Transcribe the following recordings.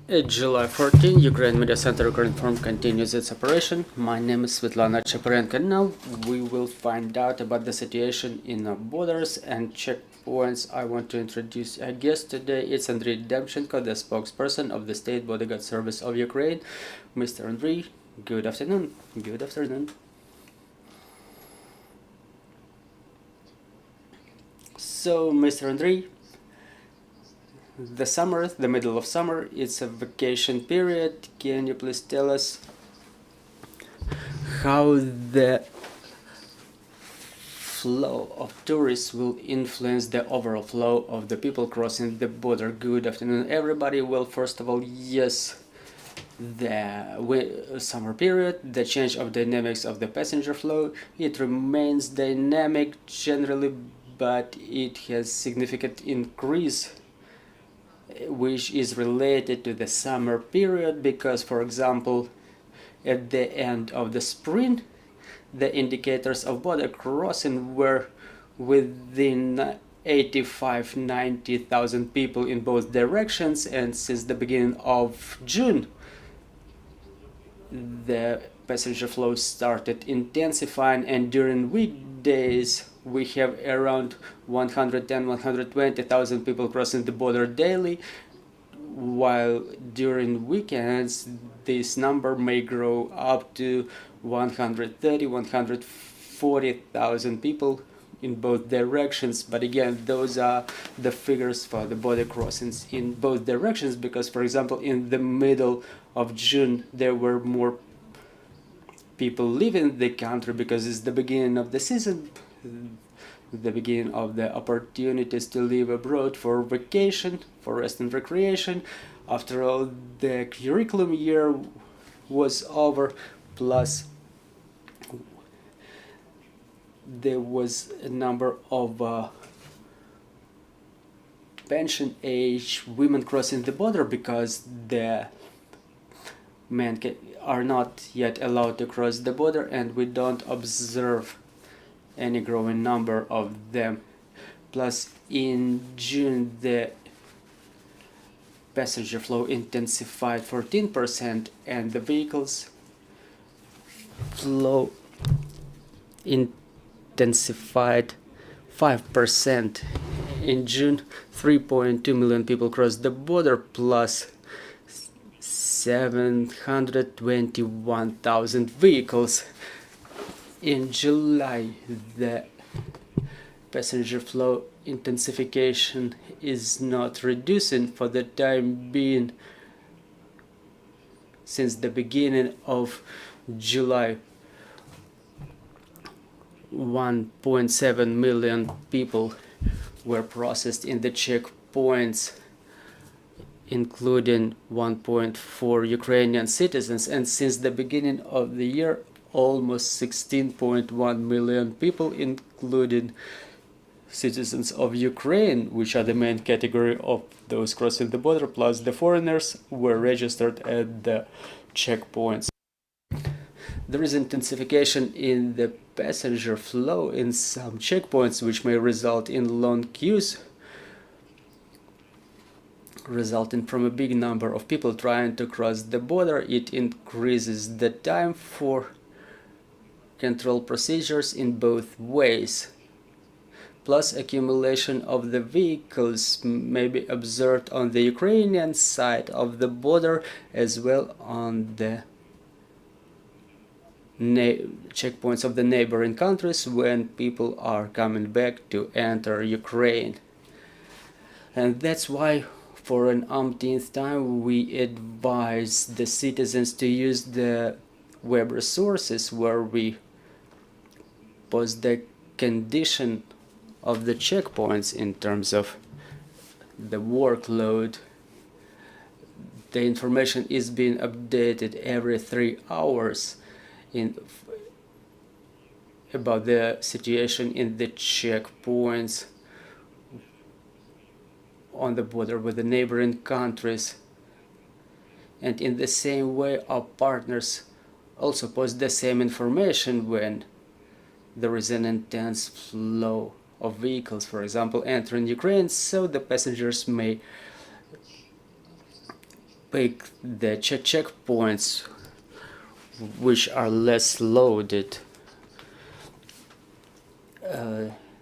July 14, Ukraine Media Center Ukrinform continues its operation. My name is Svetlana Chaparenko. Now we will find out about the situation in our borders and checkpoints. I want to introduce a guest today. It's Andriy Demchenko, the spokesperson of the State Bodyguard Service of Ukraine. Mr. Andriy, good afternoon. Good afternoon. So, Mr. Andriy, the summer, the middle of summer, it's a vacation period. Can you please tell us how the flow of tourists will influence the overall flow of the people crossing the border? Good afternoon, everybody. Well, first of all, yes, the summer period, the change of dynamics of the passenger flow, it remains dynamic generally, but it has significant increase, which is related to the summer period, because, for example, at the end of the spring, the indicators of border crossing were within 85-90,000 people in both directions, and since the beginning of June, the passenger flow started intensifying, and during weekdays we have around 110-120,000 people crossing the border daily, while during weekends this number may grow up to 130-140,000 people in both directions. But again, those are the figures for the border crossings in both directions, because, for example, in the middle of June there were more people leaving the country because it's the beginning of the season, the beginning of the opportunities to live abroad for vacation, for rest and recreation. After all, the curriculum year was over, plus there was a number of pension age women crossing the border because the men are not yet allowed to cross the border, and we don't observe any growing number of them. Plus, in June the passenger flow intensified 14%, and the vehicles flow intensified 5%. In June, 3.2 million people crossed the border, plus 721,000 vehicles. In July, the passenger flow intensification is not reducing for the time being. Since the beginning of July, 1.7 million people were processed in the checkpoints, including 1.4 Ukrainian citizens, and since the beginning of the year, almost 16.1 million people, including citizens of Ukraine, which are the main category of those crossing the border, plus the foreigners, were registered at the checkpoints. There is intensification in the passenger flow in some checkpoints, which may result in long queues, resulting from a big number of people trying to cross the border. It increases the time for control procedures in both ways. Plus, accumulation of the vehicles may be observed on the Ukrainian side of the border, as well on the checkpoints of the neighboring countries when people are coming back to enter Ukraine. And that's why, for an umpteenth time, we advise the citizens to use the web resources where we post the condition of the checkpoints in terms of the workload. The information is being updated every 3 hours about the situation in the checkpoints on the border with the neighboring countries. And in the same way, our partners also post the same information when there is an intense flow of vehicles, for example, entering Ukraine, so the passengers may pick the checkpoints which are less loaded.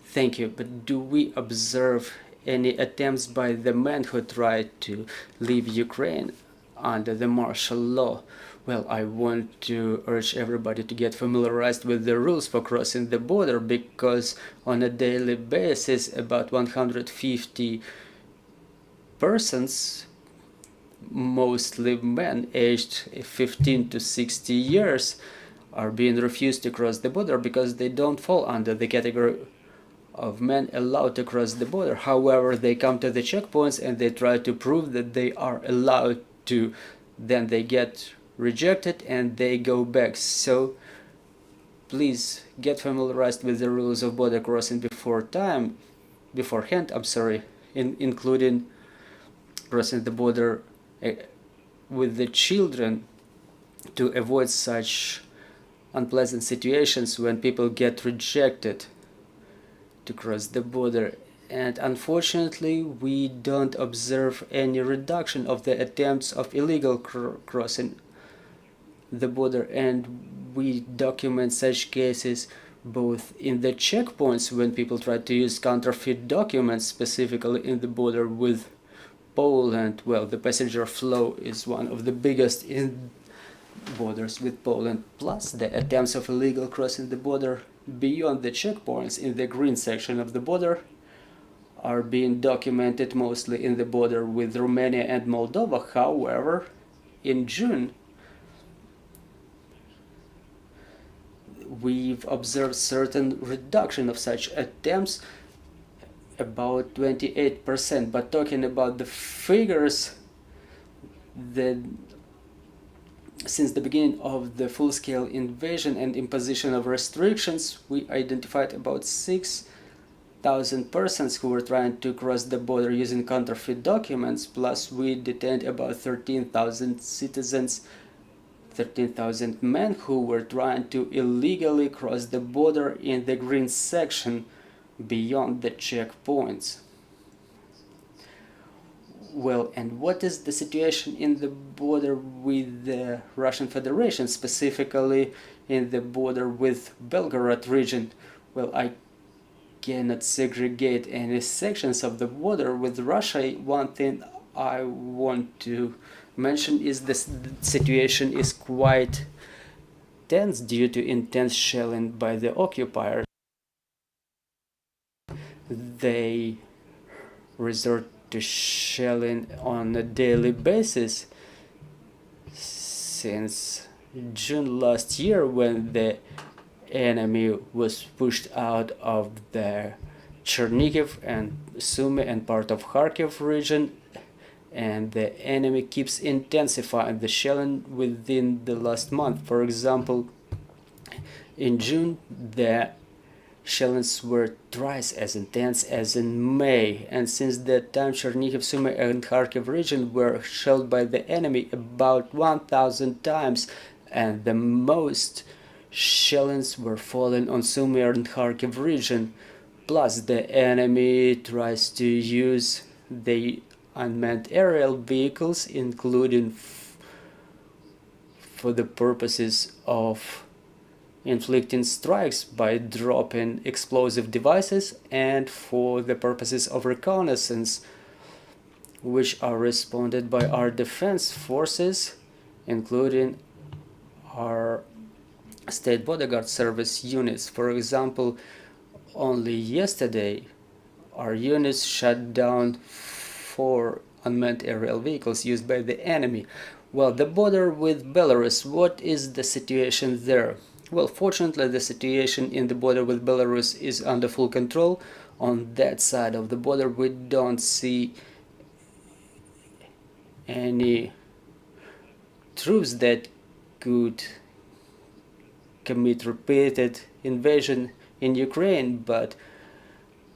Thank you, but do we observe any attempts by the men who tried to leave Ukraine under the martial law? Well, I want to urge everybody to get familiarized with the rules for crossing the border, because on a daily basis about 150 persons, mostly men aged 15 to 60 years, are being refused to cross the border because they don't fall under the category of men allowed to cross the border. However, they come to the checkpoints and they try to prove that they are allowed to. Then they get rejected and they go back. So please get familiarized with the rules of border crossing beforehand, including crossing the border with the children, to avoid such unpleasant situations when people get rejected to cross the border. And unfortunately, we don't observe any reduction of the attempts of illegal crossing the border, and we document such cases both in the checkpoints when people try to use counterfeit documents, specifically in the border with Poland. Well, the passenger flow is one of the biggest in borders with Poland, plus the attempts of illegal crossing the border beyond the checkpoints in the green section of the border are being documented mostly in the border with Romania and Moldova. However, in June, we've observed certain reduction of such attempts, about 28%. But talking about the figures, since the beginning of the full-scale invasion and imposition of restrictions, we identified about 6,000 persons who were trying to cross the border using counterfeit documents, plus we detained about 13,000 citizens, 13,000 men who were trying to illegally cross the border in the green section beyond the checkpoints. Well, and what is the situation in the border with the Russian Federation, specifically in the border with Belgorod region? Well, I cannot segregate any sections of the border with Russia. One thing I want to mention is the situation is quite tense due to intense shelling by the occupiers. They resort to shelling on a daily basis since June last year, when the enemy was pushed out of the Chernihiv and Sumy and part of Kharkiv region, and the enemy keeps intensifying the shelling within the last month. For example, in June, the shellings were twice as intense as in May, and since that time Chernihiv, Sumy and Kharkiv region were shelled by the enemy about 1,000 times, and the most shellings were falling on Sumy and Kharkiv region. Plus the enemy tries to use the unmanned aerial vehicles, including for the purposes of inflicting strikes by dropping explosive devices, and for the purposes of reconnaissance, which are responded by our defense forces, including our state bodyguard service units. For example, only yesterday our units shut down 4 unmanned aerial vehicles used by the enemy. Well, the border with Belarus, what is the situation there? Well, fortunately, the situation in the border with Belarus is under full control. On that side of the border, we don't see any troops that could commit repeated invasion in Ukraine, but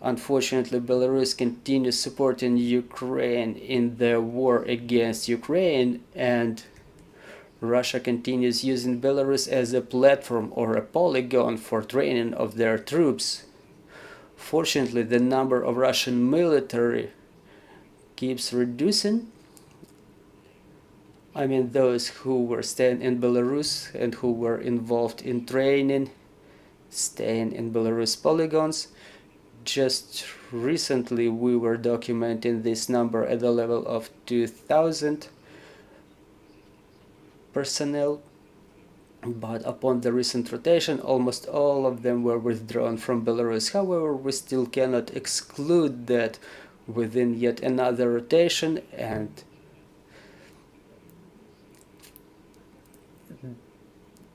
unfortunately, Belarus continues supporting Ukraine in the war against Ukraine, and Russia continues using Belarus as a platform or a polygon for training of their troops. Fortunately, the number of Russian military keeps reducing, I mean those who were staying in Belarus and who were involved in training, staying in Belarus polygons. Just recently we were documenting this number at the level of 2,000 personnel, but upon the recent rotation almost all of them were withdrawn from Belarus. However, we still cannot exclude that within yet another rotation and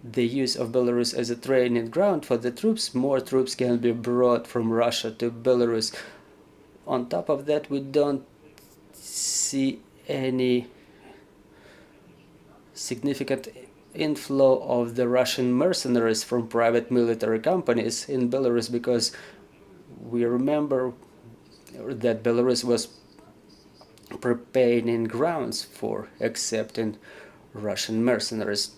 the use of Belarus as a training ground for the troops, more troops can be brought from Russia to Belarus. On top of that, we don't see any significant inflow of the Russian mercenaries from private military companies in Belarus, because we remember that Belarus was preparing grounds for accepting Russian mercenaries.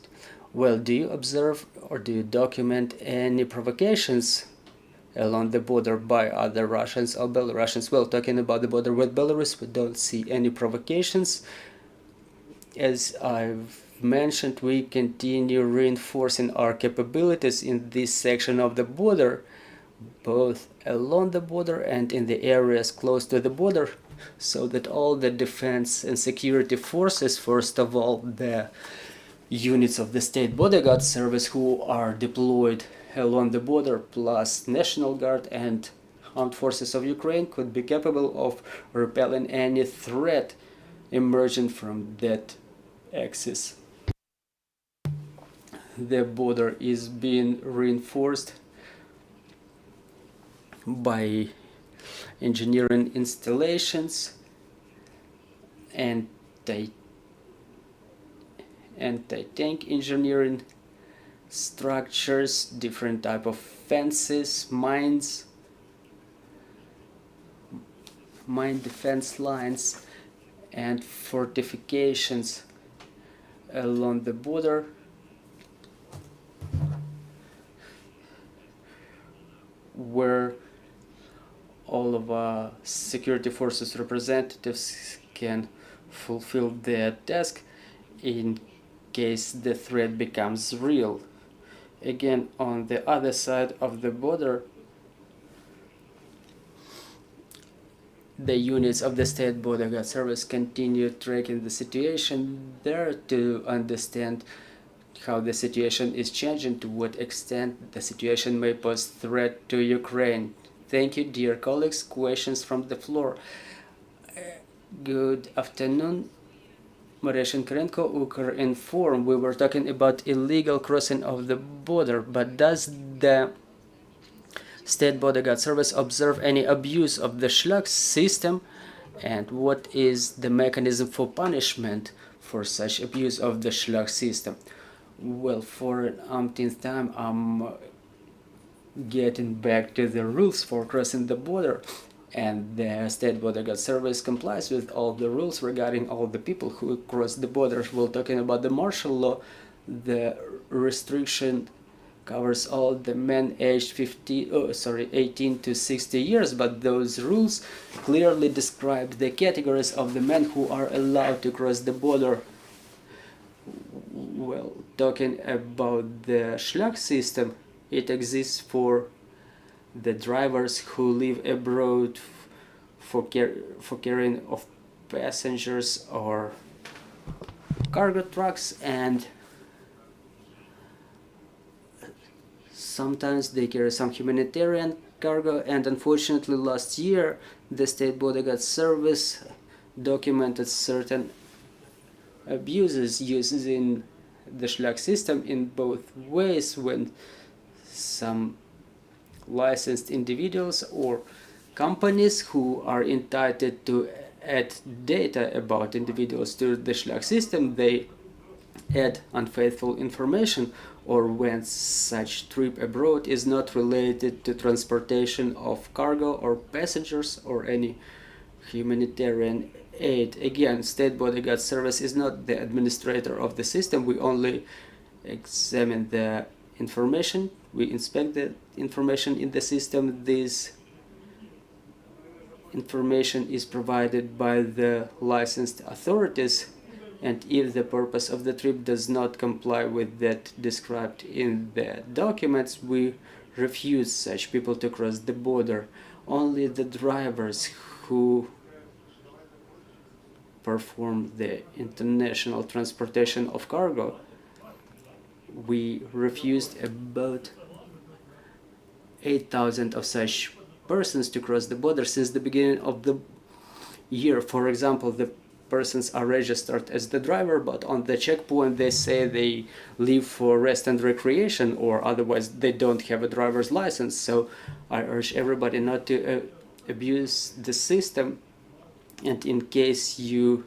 Well, do you observe or do you document any provocations along the border by other Russians or Belarusians? Well, talking about the border with Belarus, we don't see any provocations. As I've mentioned, we continue reinforcing our capabilities in this section of the border, both along the border and in the areas close to the border, so that all the defense and security forces, first of all the units of the State Bodyguard Service who are deployed along the border, plus National Guard and Armed Forces of Ukraine, could be capable of repelling any threat emerging from that axis. The border is being reinforced by engineering installations and anti-tank engineering structures, different type of fences, mines, mine defense lines, and fortifications along the border, where all of our security forces representatives can fulfill their task in case the threat becomes real. Again, on the other side of the border, the units of the State Bodyguard Service continue tracking the situation there to understand how the situation is changing, to what extent the situation may pose threat to Ukraine. Thank you, dear colleagues. Questions from the floor. Good afternoon. Demchenko, Ukrinform. We were talking about illegal crossing of the border, but does the State Bodyguard Service observe any abuse of the Schlag system, and what is the mechanism for punishment for such abuse of the Schlag system? Well, for an umpteenth time I'm getting back to the rules for crossing the border, and the State Bodyguard Service complies with all the rules regarding all the people who cross the borders. We're talking about the martial law. The restriction covers all the men aged 18 to 60 years, but those rules clearly describe the categories of the men who are allowed to cross the border. Well, talking about the Schlag system, it exists for the drivers who live abroad for carrying of passengers or cargo trucks, and sometimes they carry some humanitarian cargo. And unfortunately last year the State Bodyguard Service documented certain abuses using the Schlag system in both ways, when some licensed individuals or companies who are entitled to add data about individuals to the Schlag system, they add unfaithful information, or when such trip abroad is not related to transportation of cargo or passengers or any humanitarian aid. Again, State Bodyguard Service is not the administrator of the system. We only examine the information, we inspect the information in the system. This information is provided by the licensed authorities and if the purpose of the trip does not comply with that described in the documents, we refuse such people to cross the border. Only the drivers who perform the international transportation of cargo. We refused about 8,000 of such persons to cross the border since the beginning of the year. For example, the persons are registered as the driver, but on the checkpoint they say they leave for rest and recreation, or otherwise they don't have a driver's license. So I urge everybody not to abuse the system, and in case you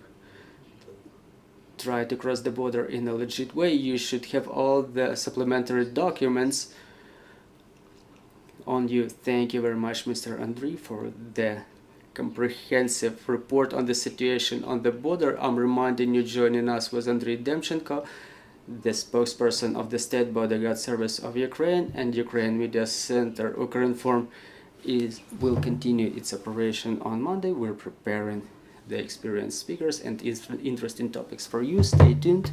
try to cross the border in a legit way, you should have all the supplementary documents on you. Thank you very much, Mr. Andriy, for the comprehensive report on the situation on the border. I'm reminding you, joining us was Andriy Demchenko, the spokesperson of the State Bodyguard Service of Ukraine, and Ukraine Media Center Ukrinform will continue its operation on Monday. We're preparing the experienced speakers and interesting topics for you. Stay tuned.